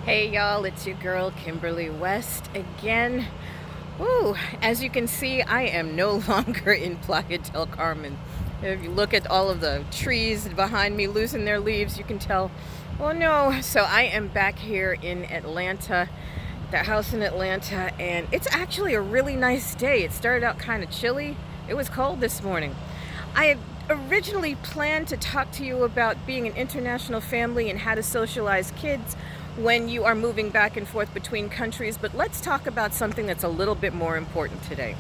Hey y'all, it's your girl Kimberly West again. Ooh, as you can see, I am no longer in Playa del Carmen. If you look at all of the trees behind me losing their leaves, you can tell, oh no. So I am back here in Atlanta, the house in Atlanta, and it's actually a really nice day. It started out kind of chilly. It was cold this morning. I had originally planned to talk to you about being an international family and how to socialize kids when you are moving back and forth between countries, but let's talk about something that's a little bit more important today.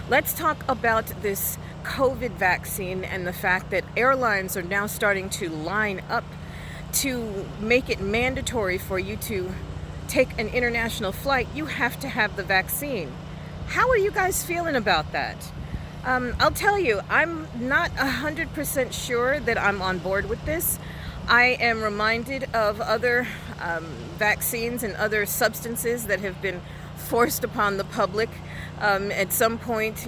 Let's talk about this COVID vaccine and the fact that airlines are now starting to line up to make it mandatory for you to take an international flight. You have to have the vaccine. How are you guys feeling about that? I'll tell you, I'm not 100% sure that I'm on board with this. I am reminded of other vaccines and other substances that have been forced upon the public. At some point,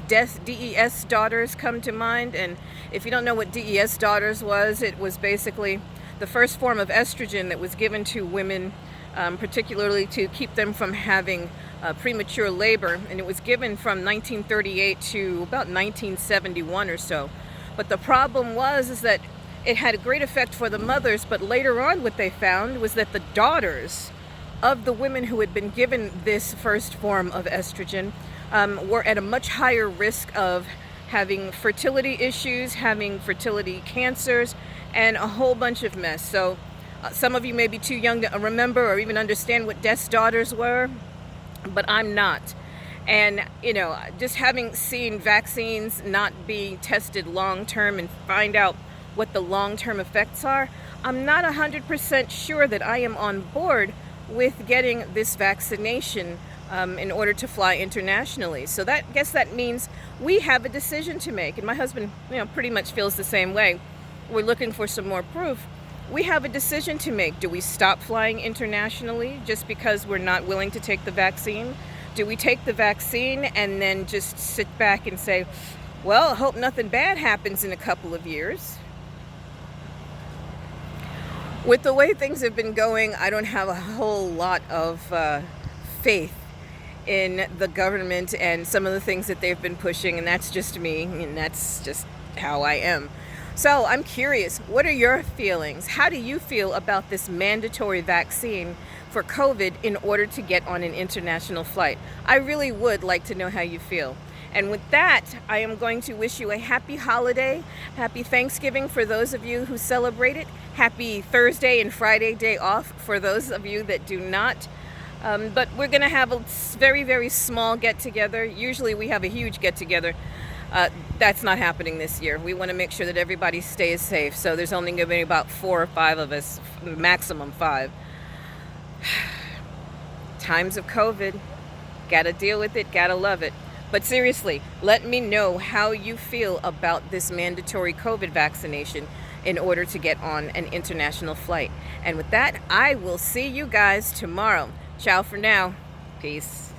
DES daughters come to mind. And if you don't know what DES daughters was, it was basically the first form of estrogen that was given to women, particularly to keep them from having premature labor. And it was given from 1938 to about 1971 or so. But the problem is that it had a great effect for the mothers, but later on what they found was that the daughters of the women who had been given this first form of estrogen were at a much higher risk of having fertility issues, having fertility cancers, and a whole bunch of mess. So some of you may be too young to remember or even understand what DES daughters were, but I'm not. And, just having seen vaccines not being tested long term and find out what the long-term effects are, I'm not 100% sure that I am on board with getting this vaccination in order to fly internationally. So that means we have a decision to make. And my husband, pretty much feels the same way. We're looking for some more proof. We have a decision to make. Do we stop flying internationally just because we're not willing to take the vaccine? Do we take the vaccine and then just sit back and say, well, I hope nothing bad happens in a couple of years? With the way things have been going, I don't have a whole lot of faith in the government and some of the things that they've been pushing, and that's just me, and that's just how I am. So I'm curious, what are your feelings? How do you feel about this mandatory vaccine for COVID in order to get on an international flight? I really would like to know how you feel. And with that, I am going to wish you a happy holiday, happy Thanksgiving for those of you who celebrate it, happy Thursday and Friday day off for those of you that do not. But we're going to have a very, very small get-together. Usually we have a huge get-together. That's not happening this year. We want to make sure that everybody stays safe. So there's only going to be about 4 or 5 of us, maximum 5. Times of COVID. Got to deal with it, got to love it. But seriously, let me know how you feel about this mandatory COVID vaccination in order to get on an international flight. And with that, I will see you guys tomorrow. Ciao for now. Peace.